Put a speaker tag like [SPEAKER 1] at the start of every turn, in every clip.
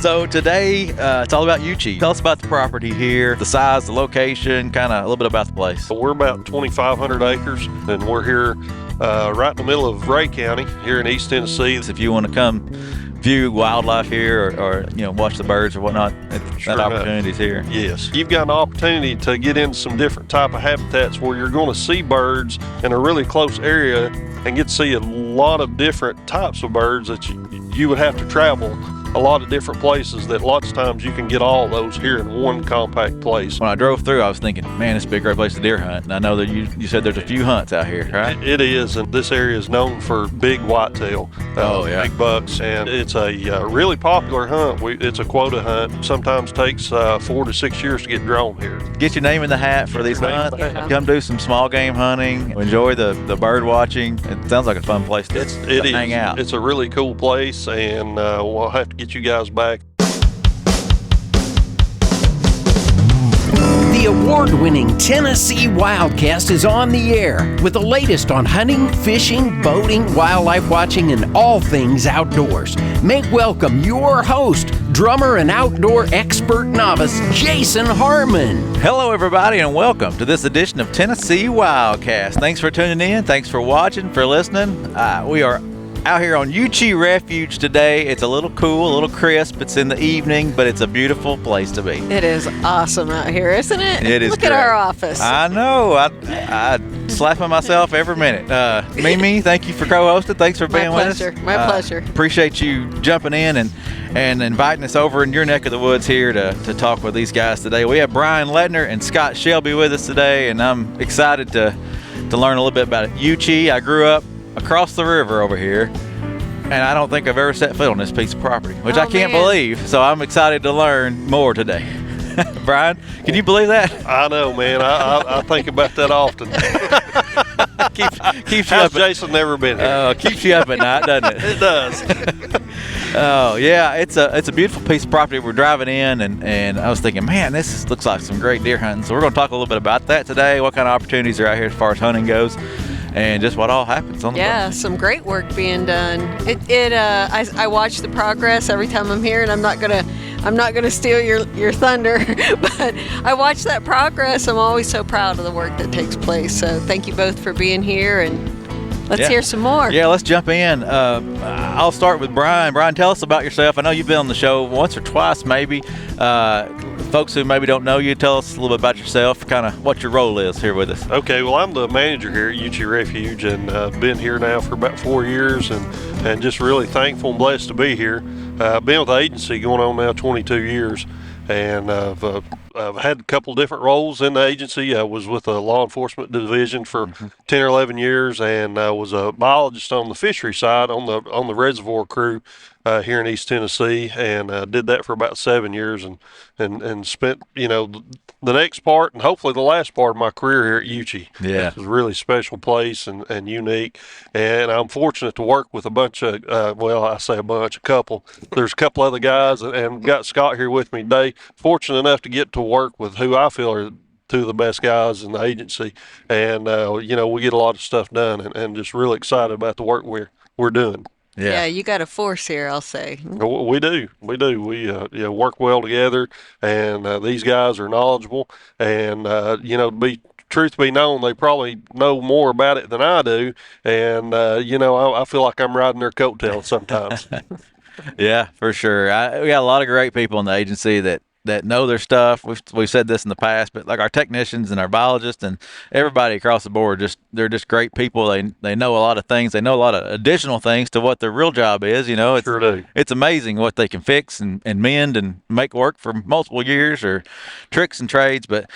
[SPEAKER 1] So today, it's all about Yuchi. Tell us about the property here, the size, the location, kind of a little bit about the place.
[SPEAKER 2] We're about 2,500 acres, and we're here right in the middle of Ray County, here in East Tennessee.
[SPEAKER 1] If you want to come view wildlife here or watch the birds or whatnot, that opportunity's here.
[SPEAKER 2] Yes. You've got an opportunity to get into some different type of habitats where you're going to see birds in a really close area and get to see a lot of different types of birds that you would have to travel a lot of different places that lots of times you can get all those here in one compact place.
[SPEAKER 1] When I drove through, I was thinking, man, this would be a great place to deer hunt. And I know that you said there's a few hunts out here, right?
[SPEAKER 2] It is, and this area is known for big whitetail, big bucks, and it's a really popular hunt. It's a quota hunt. Sometimes takes 4 to 6 years to get drawn here.
[SPEAKER 1] Get your name in the hat for these hunts. Come do some small game hunting. Enjoy the bird watching. It sounds like a fun place to hang out.
[SPEAKER 2] It's a really cool place, and we'll have to get you guys back.
[SPEAKER 3] The award-winning Tennessee Wildcast is on the air with the latest on hunting, fishing, boating, wildlife watching, and all things outdoors. Make welcome your host, drummer and outdoor expert novice, Jason Harmon.
[SPEAKER 1] Hello, everybody, and welcome to this edition of Tennessee Wildcast. Thanks for tuning in. Thanks for watching, for listening. We are out here on Yuchi Refuge today. It's a little cool, a little crisp. It's in the evening, but it's a beautiful place to be.
[SPEAKER 4] It is awesome out here, isn't it?
[SPEAKER 1] It is.
[SPEAKER 4] Look
[SPEAKER 1] great.
[SPEAKER 4] At our office.
[SPEAKER 1] I know. I slapping myself every minute. Mimi, thank you for co-hosting. Thanks for being with us.
[SPEAKER 4] My pleasure.
[SPEAKER 1] Appreciate you jumping in and inviting us over in your neck of the woods here to talk with these guys today. We have Brian Letner and Scott Shelby with us today, and I'm excited to learn a little bit about it. Yuchi, I grew up across the river over here, and I don't think I've ever set foot on this piece of property, which I can't believe. So I'm excited to learn more today. Brian, can you believe that?
[SPEAKER 2] I know, man. I think about that often.
[SPEAKER 1] keeps you up.
[SPEAKER 2] Jason never been here?
[SPEAKER 1] Keeps you up at night, doesn't it?
[SPEAKER 2] It does.
[SPEAKER 1] Oh yeah, it's a beautiful piece of property. We're driving in, and I was thinking, man, this looks like some great deer hunting. So we're going to talk a little bit about that today. What kind of opportunities are out here as far as hunting goes, and just what all happens on the boat.
[SPEAKER 4] Some great work being done. I watch the progress every time I'm here, and I'm not gonna steal your thunder, but I watch that progress. I'm always so proud of the work that takes place. So thank you both for being here, and let's hear some more.
[SPEAKER 1] Yeah, let's jump in. I'll start with Brian. Brian, tell us about yourself. I know you've been on the show once or twice, maybe. Folks who maybe don't know you, tell us a little bit about yourself, kind of what your role is here with us.
[SPEAKER 2] Okay, well, I'm the manager here at Yuchi Refuge, and been here now for about 4 years, and just really thankful and blessed to be here. I've been with the agency going on now 22 years, and I've had a couple different roles in the agency. I was with the law enforcement division for 10 or 11 years, and I was a biologist on the fishery side on the reservoir crew here in East Tennessee, and did that for about 7 years, and spent the next part and hopefully the last part of my career here at Yuchi.
[SPEAKER 1] Yeah,
[SPEAKER 2] it's a really special place and unique, and I'm fortunate to work with a bunch of a couple. There's a couple other guys, and got Scott here with me today. Fortunate enough to get to work with who I feel are two of the best guys in the agency, and we get a lot of stuff done, and just really excited about the work we're doing.
[SPEAKER 4] Yeah, you got a force here, I'll say.
[SPEAKER 2] We do. We work well together, and these guys are knowledgeable, and truth be known, they probably know more about it than I do, and I feel like I'm riding their coattails sometimes.
[SPEAKER 1] Yeah, for sure. We got a lot of great people in the agency that know their stuff. We've said this in the past, but like our technicians and our biologists and everybody across the board, they're just great people. They know a lot of things. They know a lot of additional things to what their real job is.
[SPEAKER 2] Sure do.
[SPEAKER 1] It's amazing what they can fix and mend and make work for multiple years, or tricks and trades. But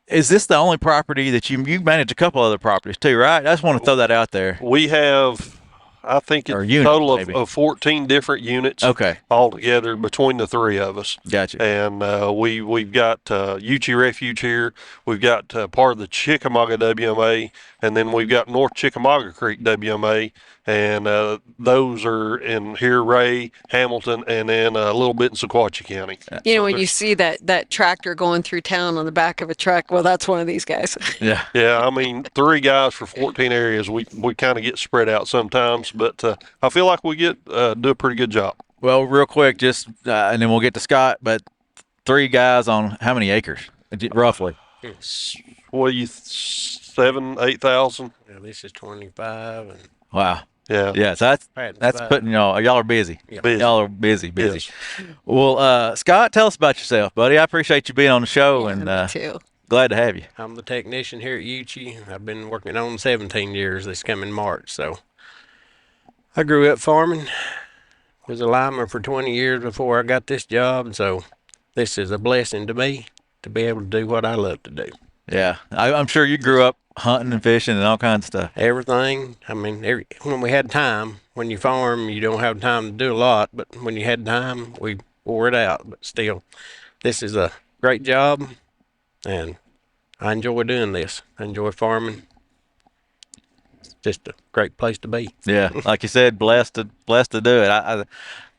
[SPEAKER 1] is this the only property that you manage? A couple other properties too, right? I just want to throw that out there.
[SPEAKER 2] We have, I think, a total of 14 different units.
[SPEAKER 1] Okay.
[SPEAKER 2] Altogether between the three of us.
[SPEAKER 1] Gotcha.
[SPEAKER 2] And we've got Yuchi Refuge here. We've got part of the Chickamauga WMA, and then we've got North Chickamauga Creek WMA, and those are in here, Ray, Hamilton, and then a little bit in Sequatchie County.
[SPEAKER 4] When you see that tractor going through town on the back of a truck, well, that's one of these guys.
[SPEAKER 1] Yeah.
[SPEAKER 2] Yeah, I mean, 3 guys for 14 areas. We kind of get spread out sometimes, but I feel like we do a pretty good job.
[SPEAKER 1] Well, real quick, just and then we'll get to Scott. But 3 guys on how many acres, roughly?
[SPEAKER 2] What do you 7,000, 8,000?
[SPEAKER 5] Yeah, this is 25 and
[SPEAKER 1] Wow.
[SPEAKER 2] Yeah.
[SPEAKER 1] Yeah, so that's
[SPEAKER 5] five.
[SPEAKER 1] putting y'all are busy.
[SPEAKER 5] Yeah.
[SPEAKER 2] Busy.
[SPEAKER 1] Y'all are busy.
[SPEAKER 2] Yes.
[SPEAKER 1] Well, Scott, tell us about yourself, buddy. I appreciate you being on the show,
[SPEAKER 4] Yeah,
[SPEAKER 1] and
[SPEAKER 4] me too.
[SPEAKER 1] glad to have you.
[SPEAKER 5] I'm the technician here at Yuchi. I've been working on 17 years this coming March. So I grew up farming, was a lineman for 20 years before I got this job. So this is a blessing to me to be able to do what I love to do.
[SPEAKER 1] Yeah, I'm sure you grew up hunting and fishing and all kinds of stuff.
[SPEAKER 5] Everything. I mean, when we had time, when you farm, you don't have time to do a lot, but when you had time, we wore it out. But still, this is a great job, and I enjoy doing this. I enjoy farming. It's just a great place to be.
[SPEAKER 1] Yeah, like you said, blessed to do it.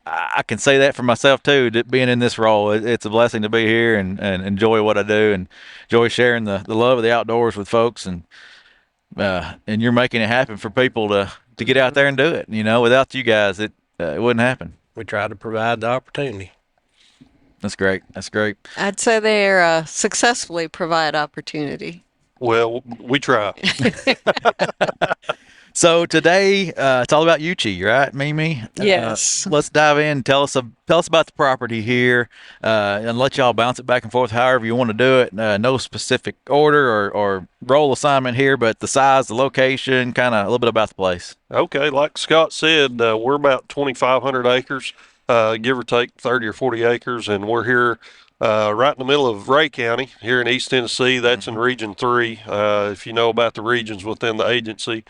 [SPEAKER 1] I can say that for myself too. Being in this role, it's a blessing to be here and enjoy what I do and enjoy sharing the love of the outdoors with folks, and you're making it happen for people to get out there and do it. You know, without you guys, it wouldn't happen.
[SPEAKER 5] We try to provide the opportunity.
[SPEAKER 1] That's great. That's great.
[SPEAKER 4] I'd say they're successfully provide opportunity.
[SPEAKER 2] Well, we try.
[SPEAKER 1] So today, it's all about Yuchi, right, Mimi?
[SPEAKER 4] Yes.
[SPEAKER 1] Let's dive in. Tell us about the property here, and let y'all bounce it back and forth however you want to do it. No specific order or role assignment here, but the size, the location, kind of a little bit about the place.
[SPEAKER 2] Okay, like Scott said, we're about 2,500 acres, give or take 30 or 40 acres, and we're here right in the middle of Ray County here in East Tennessee. That's in Region 3, if you know about the regions within the agency.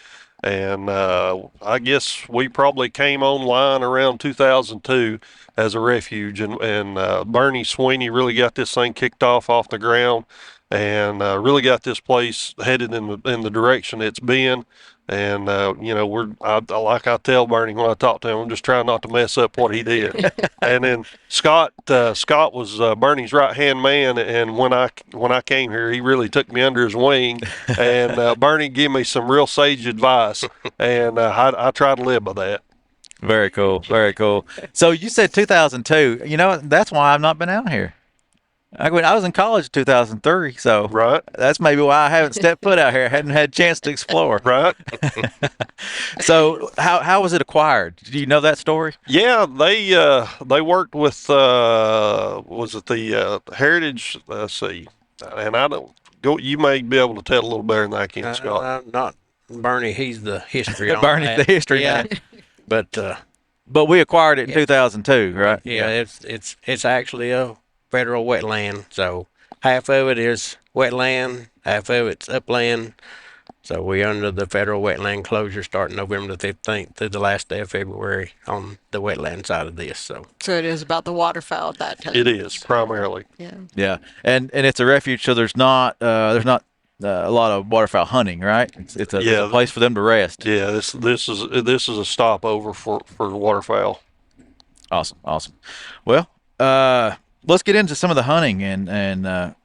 [SPEAKER 2] And I guess we probably came online around 2002 as a refuge, and Bernie Sweeney really got this thing kicked off the ground, and really got this place headed in the direction it's been. And you know, like I tell Bernie when I talk to him, I'm just trying not to mess up what he did. And then Scott was Bernie's right hand man, and when I came here, he really took me under his wing, and Bernie gave me some real sage advice, and I try to live by that.
[SPEAKER 1] Very cool. Very cool. So you said 2002. You know, that's why I've not been out here. I was in college in 2003, so
[SPEAKER 2] Right.
[SPEAKER 1] that's maybe why I haven't stepped foot out here. I hadn't had a chance to explore.
[SPEAKER 2] Right.
[SPEAKER 1] So how was it acquired? Do you know that story?
[SPEAKER 2] Yeah, they worked with was it the Heritage? Let's see, and I don't go. You may be able to tell a little better than I can, Scott.
[SPEAKER 5] Not Bernie. He's the history on
[SPEAKER 1] Bernie's
[SPEAKER 5] that.
[SPEAKER 1] the history
[SPEAKER 5] yeah.
[SPEAKER 1] man.
[SPEAKER 5] But
[SPEAKER 1] we acquired it in 2002, right?
[SPEAKER 5] yeah, it's actually a federal wetland. So half of it is wetland, half of it's upland. So we're under the federal wetland closure starting November the 15th through the last day of February on the wetland side of this. So
[SPEAKER 2] It is primarily.
[SPEAKER 4] Yeah.
[SPEAKER 1] Yeah, and it's a refuge, so there's not a lot of waterfowl hunting, right? It's a place for them to rest.
[SPEAKER 2] Yeah, this is a stopover for waterfowl.
[SPEAKER 1] Awesome. Well, let's get into some of the hunting and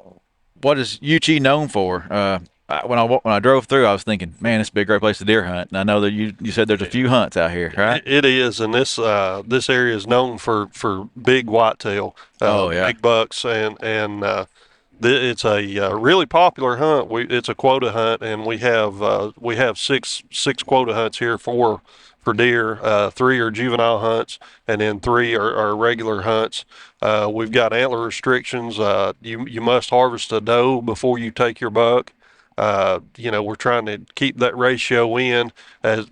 [SPEAKER 1] what is Yuchi known for. When I drove through, I was thinking, man, this would be a great place to deer hunt. And I know that you said there's a few hunts out here, right?
[SPEAKER 2] It is, and this area is known for big whitetail, big bucks, and it's a really popular hunt. It's a quota hunt, and we have six quota hunts here for deer. 3 are juvenile hunts, and then 3 are regular hunts. We've got antler restrictions. You must harvest a doe before you take your buck. We're trying to keep that ratio in as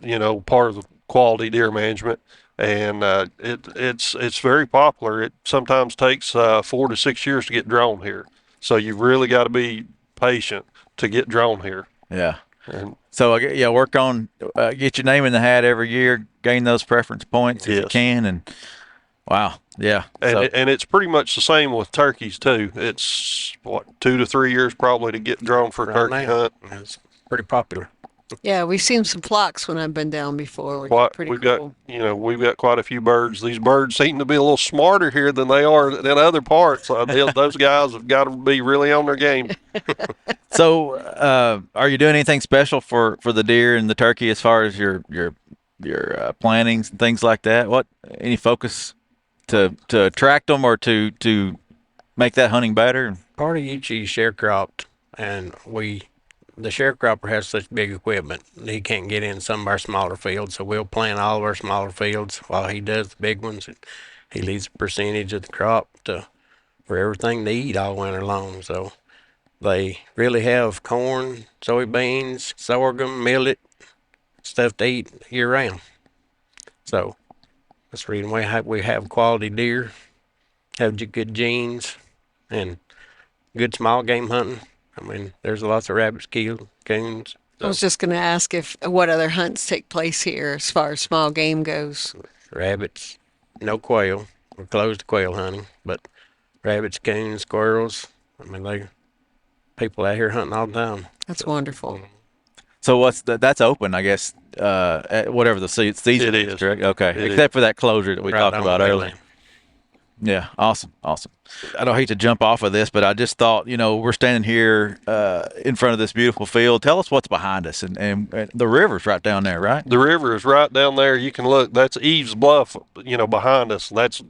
[SPEAKER 2] part of the quality deer management, and it's very popular. It sometimes takes 4 to 6 years to get drawn here, so you've really got to be patient to get drawn here.
[SPEAKER 1] Yeah.
[SPEAKER 2] And
[SPEAKER 1] so work on get your name in the hat every year, gain those preference points if you can, and wow, yeah.
[SPEAKER 2] And it's pretty much the same with turkeys too. It's 2 to 3 years probably to get drawn for a turkey hunt.
[SPEAKER 5] It's pretty popular.
[SPEAKER 4] Yeah, we've seen some flocks when I've been down before, which is pretty
[SPEAKER 2] we've
[SPEAKER 4] cool.
[SPEAKER 2] We've got quite a few birds. These birds seem to be a little smarter here than they are in other parts. Those guys have got to be really on their game.
[SPEAKER 1] So, are you doing anything special for the deer and the turkey as far as your plantings and things like that? Any focus to attract them or to make that hunting better?
[SPEAKER 5] Part of Yuchi sharecropped, and the sharecropper has such big equipment he can't get in some of our smaller fields, so we'll plant all of our smaller fields while he does the big ones. And he leaves a percentage of the crop for everything to eat all winter long. So they really have corn, soybeans, sorghum, millet, stuff to eat year round. So that's the reason we have quality deer, have good genes, and good small game hunting. I mean, there's lots of rabbits killed, coons.
[SPEAKER 4] I was just going to ask what other hunts take place here as far as small game goes.
[SPEAKER 5] Rabbits, no quail. We're closed to quail hunting, but rabbits, coons, squirrels. I mean, people out here hunting all the time.
[SPEAKER 4] That's wonderful.
[SPEAKER 1] So that's open, I guess, at whatever the season
[SPEAKER 2] It is.
[SPEAKER 1] correct? Okay,
[SPEAKER 2] It
[SPEAKER 1] except for that closure that we
[SPEAKER 5] Right
[SPEAKER 1] talked
[SPEAKER 5] on
[SPEAKER 1] about
[SPEAKER 5] the
[SPEAKER 1] earlier.
[SPEAKER 5] land.
[SPEAKER 1] Yeah, awesome. I don't hate to jump off of this, but I just thought, we're standing here in front of this beautiful field. Tell us what's behind us, and the river's right down there, right?
[SPEAKER 2] The river is right down there. You can look. That's Eves Bluff, behind us. That's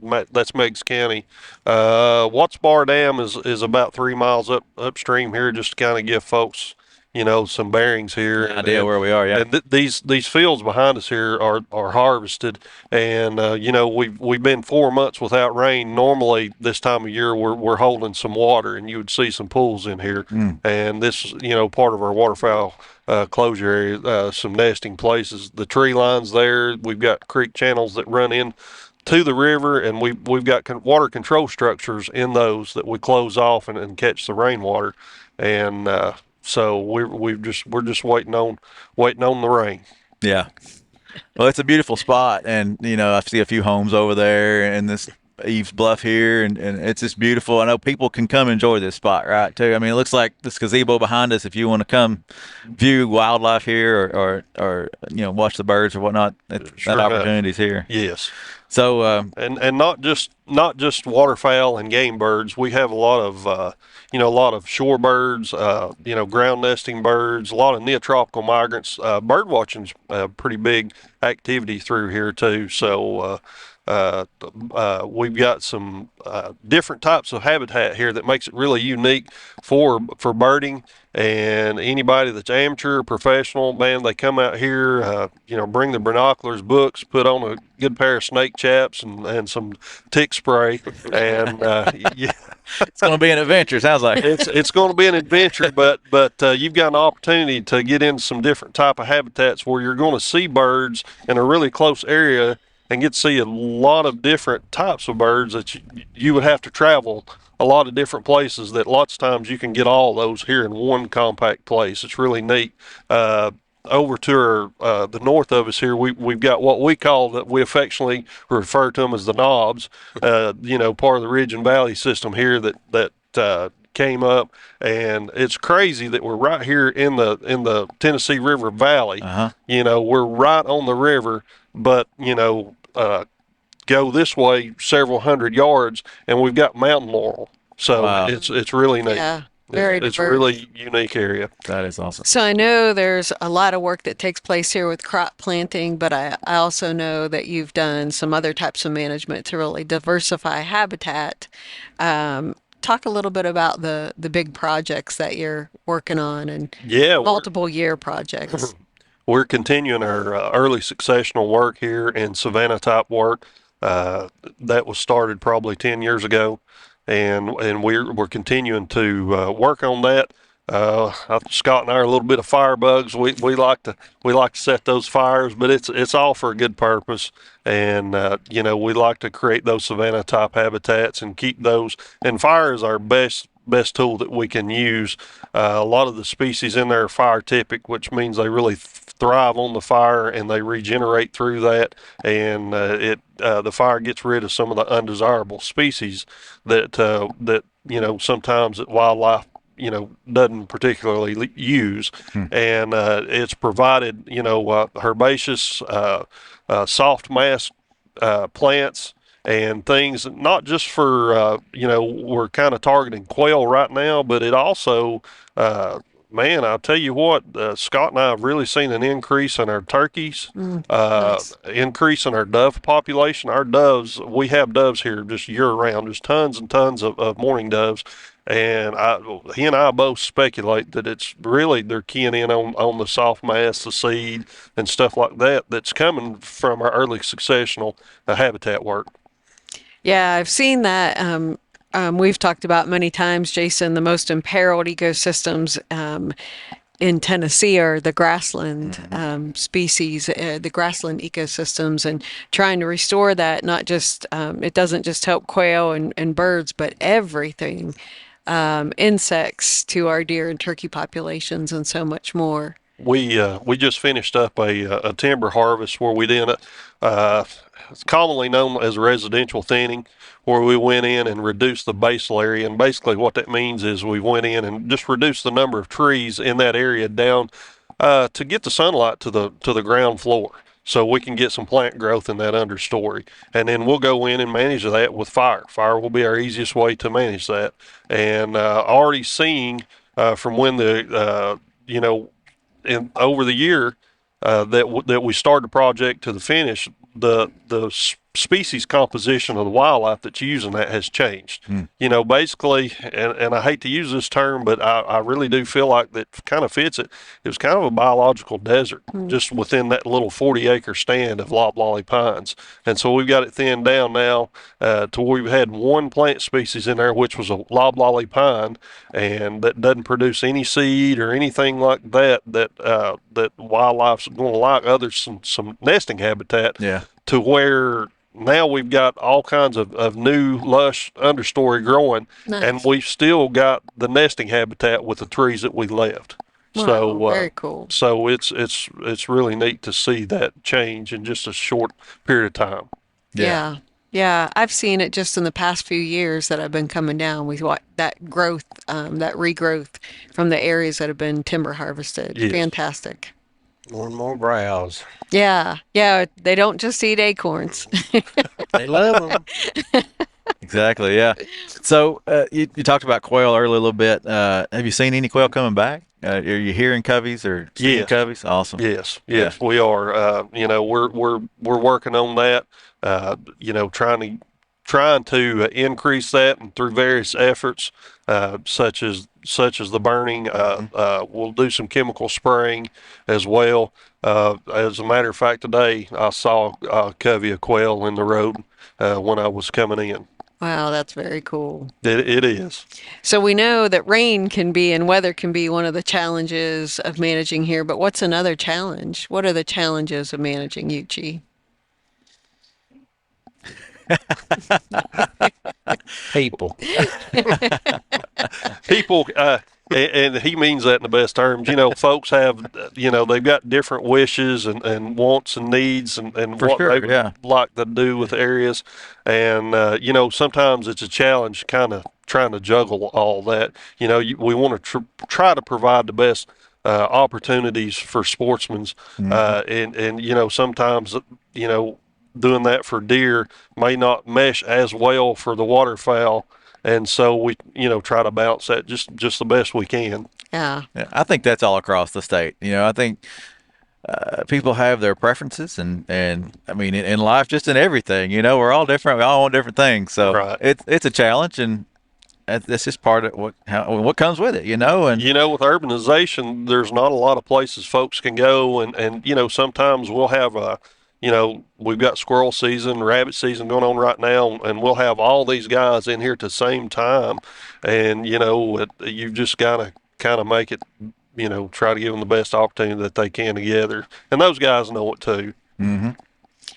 [SPEAKER 2] Meigs County. Watts Bar Dam is about 3 miles upstream here, just to kind of give folks, some bearings here.
[SPEAKER 1] An idea where we are, yeah.
[SPEAKER 2] And these fields behind us here are harvested, and we've been 4 months without rain. Normally this time of year we're holding some water, and you would see some pools in here. And this is part of our waterfowl closure area, some nesting places. The tree lines there. We've got creek channels that run in to the river, and we've got water control structures in those that we close off and catch the rainwater. And so we're just waiting on the rain.
[SPEAKER 1] Yeah. Well, it's a beautiful spot, and I see a few homes over there, and this Eves Bluff here, and it's just beautiful. I know people can come enjoy this spot, right? Too. I mean, it looks like this gazebo behind us. If you want to come view wildlife here, or watch the birds or whatnot, that opportunity's here.
[SPEAKER 2] Yes.
[SPEAKER 1] So
[SPEAKER 2] and not just waterfowl and game birds. We have a lot of shore birds, ground nesting birds, a lot of neotropical migrants. Bird watching's a pretty big activity through here too. So we've got some different types of habitat here that makes it really unique for birding. And anybody that's amateur or professional, man, they come out here, bring the binoculars, books, put on a good pair of snake chaps and some tick spray, and yeah.
[SPEAKER 1] it's going to be an adventure. Sounds like
[SPEAKER 2] It's going to be an adventure, but you've got an opportunity to get into some different type of habitats where you're going to see birds in a really close area and get to see a lot of different types of birds that you would have to travel a lot of different places, that lots of times you can get all those here in one compact place. It's really neat. Over to the north of us here, we've got what we we affectionately refer to them as the knobs, part of the Ridge and Valley system here that came up, and it's crazy that we're right here in the Tennessee River Valley. We're right on the river, but go this way several hundred yards, and we've got mountain laurel. So
[SPEAKER 1] wow.
[SPEAKER 2] It's really neat.
[SPEAKER 4] Yeah, very
[SPEAKER 2] It's
[SPEAKER 4] diverse.
[SPEAKER 2] a really unique area.
[SPEAKER 1] that is awesome.
[SPEAKER 4] So I know there's a lot of work that takes place here with crop planting, but I also know that you've done some other types of management to really diversify habitat. Talk a little bit about the big projects that you're working on, and multiple year projects.
[SPEAKER 2] We're continuing our early successional work here in Savannah type work. That was started probably 10 years ago, and we're continuing to work on that. Scott and I are a little bit of firebugs. We like to set those fires, but it's all for a good purpose. And we like to create those Savannah type habitats and keep those. And fire is our best tool that we can use. A lot of the species in there are fire typic, which means they really thrive on the fire and they regenerate through that. And the fire gets rid of some of the undesirable species that sometimes that wildlife doesn't particularly use. And it's provided herbaceous soft mass plants and things, not just for we're kind of targeting quail right now, but it also man, I'll tell you what, Scott and I have really seen an increase in our turkeys,
[SPEAKER 4] Nice.
[SPEAKER 2] increase in our dove population. Our doves, we have doves here just year round. There's tons and tons of mourning doves. And he and I both speculate that it's really they're keying in on the soft mass, the seed, and stuff like that that's coming from our early successional habitat work.
[SPEAKER 4] Yeah, I've seen that. We've talked about many times, Jason, the most imperiled ecosystems in Tennessee are the grassland species, the grassland ecosystems, and trying to restore that. Not just it doesn't just help quail and birds, but everything, insects to our deer and turkey populations, and so much more.
[SPEAKER 2] We just finished up a timber harvest where we did it's commonly known as residential thinning, where we went in and reduced the basal area. And basically what that means is we went in and just reduced the number of trees in that area down to get the sunlight to the ground floor, so we can get some plant growth in that understory. And then we'll go in and manage that with fire. Fire will be our easiest way to manage that. And already seeing from when the over the year that we started the project to the finish, the species composition of the wildlife that's using that has changed. Basically, and I hate to use this term, but I really do feel like that kind of fits it. It was kind of a biological desert just within that little 40-acre stand of loblolly pines. And so we've got it thinned down now to where we've had one plant species in there, which was a loblolly pine, and that doesn't produce any seed or anything like that that wildlife's going to like, other some nesting habitat.
[SPEAKER 1] Yeah.
[SPEAKER 2] To where now we've got all kinds of new lush understory growing,
[SPEAKER 4] Nice.
[SPEAKER 2] and we've still got the nesting habitat with the trees that we left.
[SPEAKER 4] Wow, very cool.
[SPEAKER 2] So it's really neat to see that change in just a short period of time.
[SPEAKER 4] Yeah. Yeah, I've seen it just in the past few years that I've been coming down. We watch that growth, that regrowth from the areas that have been timber harvested.
[SPEAKER 2] Yes.
[SPEAKER 4] Fantastic.
[SPEAKER 5] More and more browse.
[SPEAKER 4] Yeah, they don't just eat acorns.
[SPEAKER 5] They love them.
[SPEAKER 1] Exactly. Yeah. So you talked about quail earlier a little bit. Have you seen any quail coming back? Are you hearing coveys or seeing
[SPEAKER 2] Yes.
[SPEAKER 1] coveys? Awesome.
[SPEAKER 2] Yes,
[SPEAKER 1] Yeah.
[SPEAKER 2] we are. We're working on that. Trying to increase that, and through various efforts, such as the burning. We'll do some chemical spraying as well. As a matter of fact, today I saw a covey of quail in the road when I was coming in.
[SPEAKER 4] Wow, that's very cool.
[SPEAKER 2] It is.
[SPEAKER 4] So we know that rain can be and weather can be one of the challenges of managing here, but what's another challenge? What are the challenges of managing Yuchi?
[SPEAKER 5] People.
[SPEAKER 2] People, and he means that in the best terms. Folks have, they've got different wishes and wants and needs and
[SPEAKER 1] For
[SPEAKER 2] what
[SPEAKER 1] sure,
[SPEAKER 2] they would
[SPEAKER 1] yeah.
[SPEAKER 2] like to do with areas. And, sometimes it's a challenge kind of trying to juggle all that. We want to try to provide the best opportunities for sportsmen. And sometimes, doing that for deer may not mesh as well for the waterfowl, and so we try to balance that just the best we can.
[SPEAKER 4] Yeah.
[SPEAKER 1] Yeah, I think that's all across the state. I think people have their preferences, and I mean in life, just in everything. We're all different. We all want different things. So
[SPEAKER 2] Right.
[SPEAKER 1] it's a challenge, and that's just part of what comes with it. And
[SPEAKER 2] With urbanization, there's not a lot of places folks can go, and sometimes we'll have we've got squirrel season, rabbit season going on right now, and we'll have all these guys in here at the same time. And, you've just got to kind of make it, try to give them the best opportunity that they can together. And those guys know it too.
[SPEAKER 1] Mm-hmm.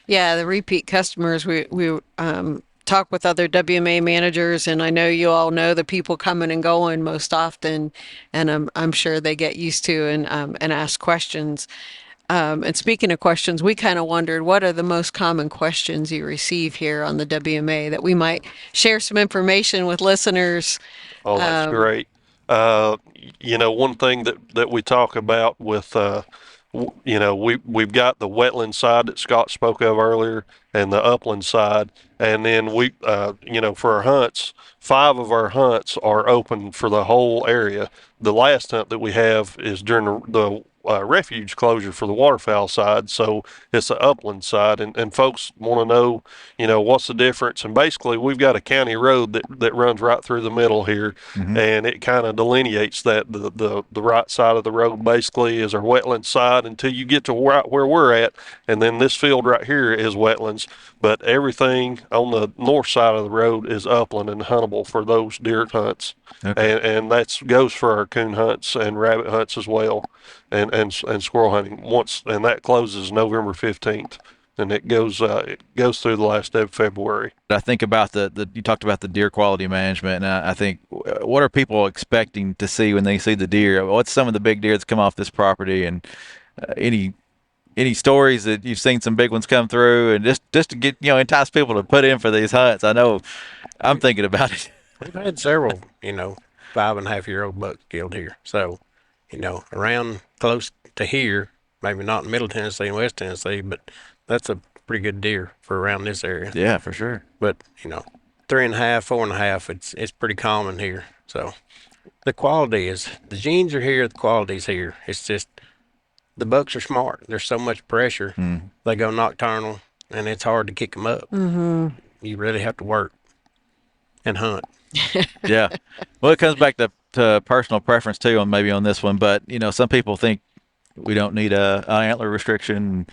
[SPEAKER 4] Yeah, the repeat customers, we talk with other WMA managers, and I know you all know the people coming and going most often, and I'm sure they get used to and ask questions. And speaking of questions, we kind of wondered, what are the most common questions you receive here on the WMA that we might share some information with listeners?
[SPEAKER 2] Oh, that's great. One thing that we talk about with, we've got the wetland side that Scott spoke of earlier, and the upland side. And then we, for our hunts, 5 of our hunts are open for the whole area. The last hunt that we have is during the refuge closure for the waterfowl side, so it's the upland side, and folks want to know, what's the difference. And basically, we've got a county road that runs right through the middle here, and it kind of delineates that the right side of the road basically is our wetland side until you get to right where we're at, and then this field right here is wetlands. But everything on the north side of the road is upland and huntable for those deer hunts. Okay. And that goes for our coon hunts and rabbit hunts as well, and squirrel hunting and that closes November 15th, and it goes through the last day of February.
[SPEAKER 1] I think about you talked about the deer quality management, and I think, what are people expecting to see when they see the deer? What's some of the big deer that's come off this property, and any stories that you've seen some big ones come through, and just to get, entice people to put in for these hunts? I know I'm thinking about it.
[SPEAKER 5] We've had several, 5.5-year-old bucks killed here. So, around close to here, maybe not in Middle Tennessee and West Tennessee, but that's a pretty good deer for around this area.
[SPEAKER 1] Yeah, for sure.
[SPEAKER 5] But, 3.5, 4.5, it's pretty common here. So the genes are here, the quality's here. It's just, the bucks are smart. There's so much pressure. They go nocturnal, and it's hard to kick them up. You really have to work and hunt.
[SPEAKER 1] Yeah. Well, it comes back to personal preference too, on this one. But some people think we don't need a antler restriction,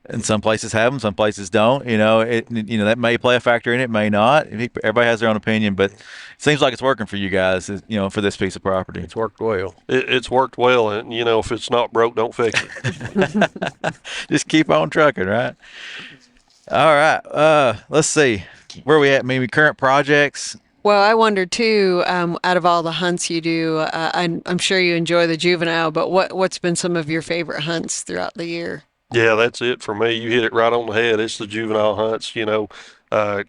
[SPEAKER 1] and some places have them, some places don't. That may play a factor in it, may not. Everybody has their own opinion, but it seems like it's working for you guys. For this piece of property,
[SPEAKER 5] it's worked well.
[SPEAKER 2] It's worked well, and if it's not broke, don't fix it.
[SPEAKER 1] Just keep on trucking, right? All right. Let's see where we at. Maybe current projects.
[SPEAKER 4] Well, I wonder too, out of all the hunts you do, I'm sure you enjoy the juvenile, but what's been some of your favorite hunts throughout the year?
[SPEAKER 2] Yeah, that's it for me. You hit it right on the head. It's the juvenile hunts,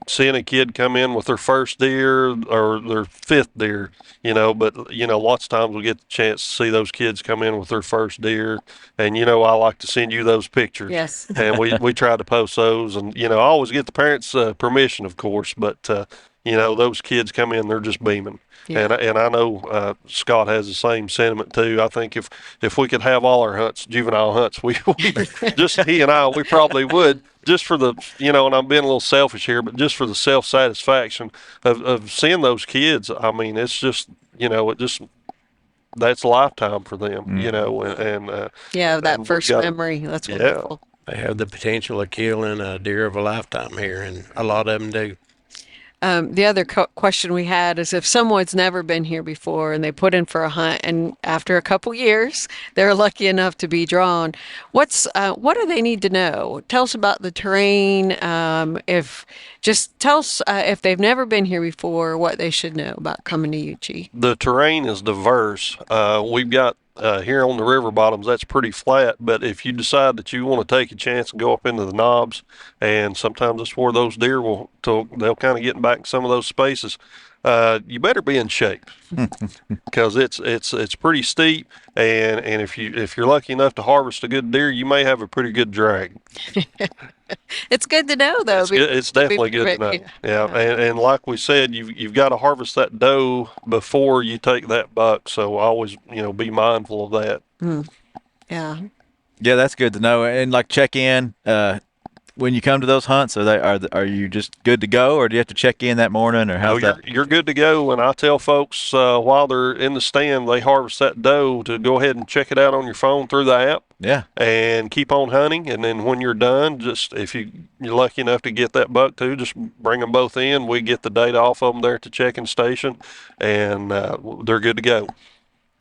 [SPEAKER 2] seeing a kid come in with their first deer or their 5th deer, but, lots of times we get the chance to see those kids come in with their first deer. And, I like to send you those pictures.
[SPEAKER 4] Yes.
[SPEAKER 2] And we try to post those. And, I always get the parents' permission, of course, but, those kids come in, they're just beaming. Yeah. And I know Scott has the same sentiment too. I think if we could have all our hunts, juvenile hunts, we just he and I, we probably would, just for the, and I'm being a little selfish here, but just for the self-satisfaction of seeing those kids. I mean, it's just, that's a lifetime for them,
[SPEAKER 4] that first memory, that's wonderful.
[SPEAKER 5] They have the potential of killing a deer of a lifetime here, and a lot of them do.
[SPEAKER 4] The other question we had is, if someone's never been here before and they put in for a hunt, and after a couple years they're lucky enough to be drawn, what do they need to know? Tell us about the terrain. Tell us if they've never been here before, what they should know about coming to Yuchi.
[SPEAKER 2] The terrain is diverse. We've got here on the river bottoms, that's pretty flat, but if you decide that you want to take a chance and go up into the knobs, and sometimes that's where those deer they'll kind of get back in some of those spaces, you better be in shape, because it's pretty steep, and if you're lucky enough to harvest a good deer, you may have a pretty good drag.
[SPEAKER 4] It's good to know, though.
[SPEAKER 2] It's definitely good to know. Yeah. And like we said, you've got to harvest that doe before you take that buck. So always, be mindful of that.
[SPEAKER 4] Yeah.
[SPEAKER 1] Yeah, that's good to know. And check in when you come to those hunts. Are you just good to go, or do you have to check in that morning, or how's that?
[SPEAKER 2] You're good to go. And I tell folks while they're in the stand, they harvest that doe, to go ahead and check it out on your phone through the app.
[SPEAKER 1] Yeah. And
[SPEAKER 2] keep on hunting. And then when you're done, just if you're lucky enough to get that buck too, just bring them both in. We get the data off of them there at the check-in station, and they're good to go.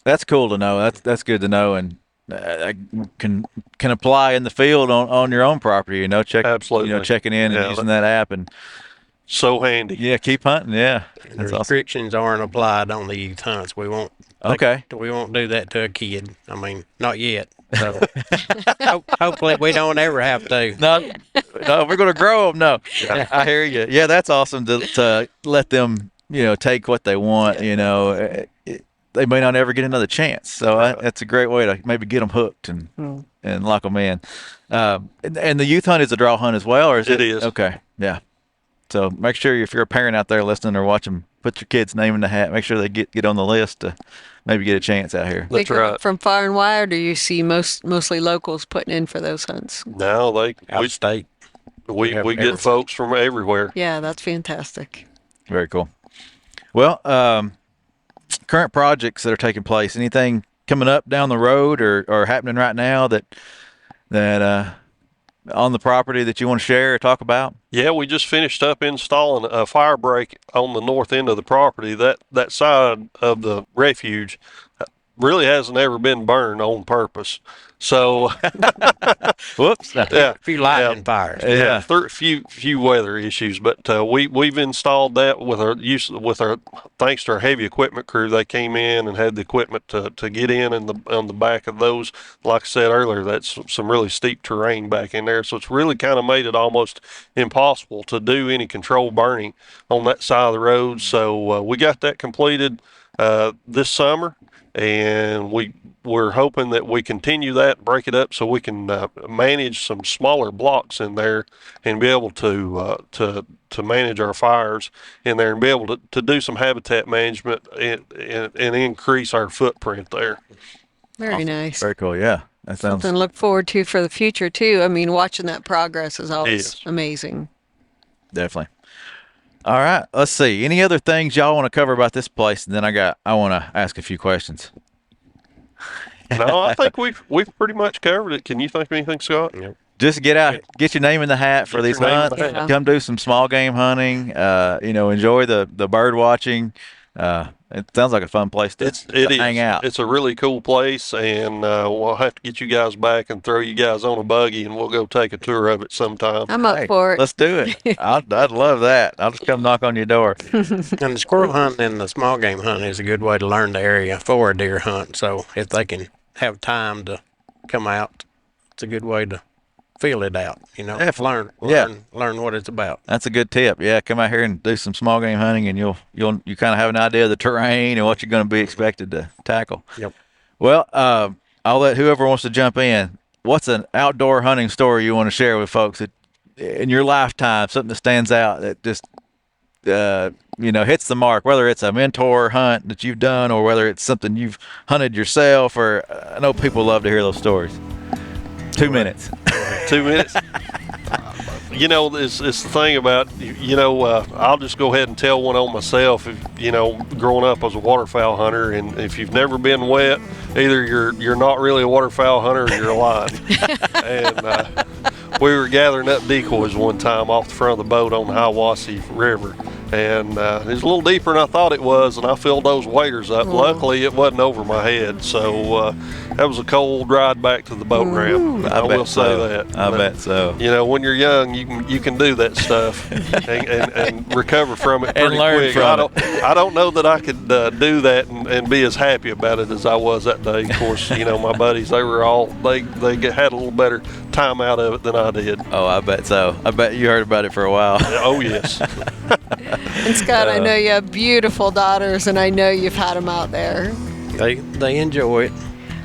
[SPEAKER 1] That's cool to know. That's good to know. And I can apply in the field on your own property,
[SPEAKER 2] Absolutely.
[SPEAKER 1] Checking in and using that app, and
[SPEAKER 2] so handy.
[SPEAKER 1] Yeah, keep hunting. Yeah,
[SPEAKER 5] the restrictions aren't applied on these hunts. We won't. We won't do that to a kid. I mean, not yet. So hopefully we don't ever have to.
[SPEAKER 1] No, we're going to grow them. No, I hear you. Yeah, that's awesome to let them, take what they want. they may not ever get another chance. So that's a great way to maybe get them hooked and lock them in. And the youth hunt is a draw hunt as well, or is it?
[SPEAKER 2] It is.
[SPEAKER 1] Okay, yeah. So make sure if you're a parent out there listening or watching, put your kid's name in the hat. Make sure they get on the list to maybe get a chance out here.
[SPEAKER 2] That's right.
[SPEAKER 4] From far and wide, or you see mostly locals putting in for those hunts?
[SPEAKER 2] No,
[SPEAKER 5] Out of state.
[SPEAKER 2] we get folks from everywhere.
[SPEAKER 4] Yeah, that's fantastic.
[SPEAKER 1] Very cool. Well, current projects that are taking place, anything coming up down the road or happening right now that on the property that you want to share or talk about?
[SPEAKER 2] Yeah, we just finished up installing a fire break on the north end of the property. That side of the refuge really hasn't ever been burned on purpose. So,
[SPEAKER 1] Whoops.
[SPEAKER 2] yeah,
[SPEAKER 5] A few lightning fires.
[SPEAKER 1] Yeah.
[SPEAKER 2] few weather issues, but we've installed that with our thanks to our heavy equipment crew. They came in and had the equipment to get in on the back of those. Like I said earlier, that's some really steep terrain back in there, so it's really kind of made it almost impossible to do any controlled burning on that side of the road. So we got that completed this summer, and we're hoping that we continue that, break it up so we can manage some smaller blocks in there and be able to manage our fires in there and be able to do some habitat management and increase our footprint there.
[SPEAKER 4] Very nice.
[SPEAKER 1] Very cool. Yeah. That sounds
[SPEAKER 4] Something to look forward to for the future, too. I mean, watching that progress is always
[SPEAKER 2] Yes.
[SPEAKER 4] amazing.
[SPEAKER 1] definitely. All right. Let's see. Any other things y'all want to cover about this place? And then I want to ask a few questions.
[SPEAKER 2] No, I think we've pretty much covered it. Can you think of anything, Scott?
[SPEAKER 5] Yep.
[SPEAKER 1] Just get out, get your name in the hat for
[SPEAKER 2] Get
[SPEAKER 1] these
[SPEAKER 2] your name in
[SPEAKER 1] hunts.
[SPEAKER 2] the
[SPEAKER 4] hat.
[SPEAKER 1] Come do some small game hunting. Enjoy the bird watching. It sounds like a fun place to hang out.
[SPEAKER 2] It's a really cool place, and we'll have to get you guys back and throw you guys on a buggy, and we'll go take a tour of it sometime.
[SPEAKER 4] I'm up
[SPEAKER 1] Hey,
[SPEAKER 4] for it.
[SPEAKER 1] let's do it. I'd love that. I'll just come knock on your door.
[SPEAKER 5] And the squirrel hunt and the small game hunt is a good way to learn the area for a deer hunt. So if they can have time to come out, it's a good way to feel it out.
[SPEAKER 1] Definitely.
[SPEAKER 5] Learn what it's about.
[SPEAKER 1] That's a good tip. Yeah, come out here and do some small game hunting, and you kind of have an idea of the terrain and what you're going to be expected to tackle.
[SPEAKER 5] Yep.
[SPEAKER 1] Well, I'll let whoever wants to jump in. What's an outdoor hunting story you want to share with folks that in your lifetime, something that stands out that just hits the mark, whether it's a mentor hunt that you've done or whether it's something you've hunted yourself? Or I know people love to hear those stories. 2 minutes.
[SPEAKER 2] 2 minutes. It's the thing about, I'll just go ahead and tell one on myself. Growing up, I was a waterfowl hunter, and if you've never been wet, either you're not really a waterfowl hunter or you're lying. And we were gathering up decoys one time off the front of the boat on the Hiwassee River, and it was a little deeper than I thought it was, and I filled those waders up. Luckily, it wasn't over my head, so that was a cold ride back to the boat ramp. I will say that.
[SPEAKER 1] I bet so.
[SPEAKER 2] When you're young, you can do that stuff and recover from it pretty
[SPEAKER 1] And learn
[SPEAKER 2] quick.
[SPEAKER 1] from
[SPEAKER 2] I don't know that I could do that and be as happy about it as I was that day. Of course, my buddies, they had a little better time out of it than I did.
[SPEAKER 1] Oh, I bet so. I bet you heard about it for a while.
[SPEAKER 2] Oh yes.
[SPEAKER 4] And Scott, I know you have beautiful daughters, and I know you've had them out there.
[SPEAKER 5] They enjoy it.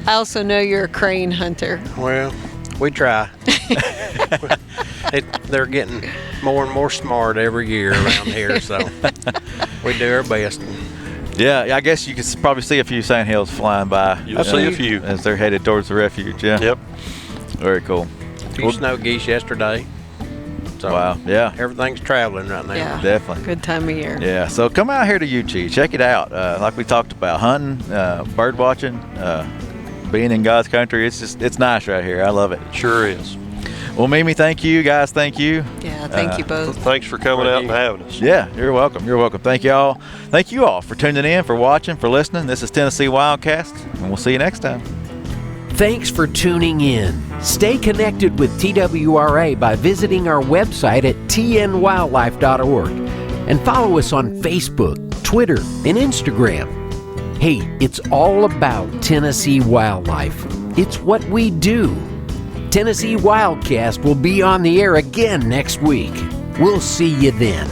[SPEAKER 4] I also know you're a crane hunter.
[SPEAKER 5] Well, we try. They're getting more and more smart every year around here, so we do our best.
[SPEAKER 1] Yeah, I guess you could probably see a few sandhills flying by.
[SPEAKER 2] You'll see a few
[SPEAKER 1] as they're headed towards the refuge. Yeah.
[SPEAKER 2] Yep.
[SPEAKER 1] Very cool.
[SPEAKER 5] A few snow geese yesterday. So
[SPEAKER 1] Wow. Yeah.
[SPEAKER 5] everything's traveling right now.
[SPEAKER 4] Yeah.
[SPEAKER 1] Definitely.
[SPEAKER 4] Good time of year.
[SPEAKER 1] Yeah. So come out here to Yuchi. Check it out. Like we talked about, hunting, bird watching, being in God's country. It's nice right here. I love it.
[SPEAKER 2] Sure is.
[SPEAKER 1] Well, Mimi, thank you. Guys, thank you.
[SPEAKER 4] Yeah, thank you both.
[SPEAKER 2] Thanks for coming out and having us.
[SPEAKER 1] Yeah, you're welcome. You're welcome. Thank y'all. Thank you all for tuning in, for watching, for listening. This is Tennessee Wildcast, and we'll see you next time.
[SPEAKER 3] Thanks for tuning in. Stay connected with TWRA by visiting our website at tnwildlife.org and follow us on Facebook, Twitter, and Instagram. Hey, it's all about Tennessee wildlife. It's what we do. Tennessee Wildcast will be on the air again next week. We'll see you then.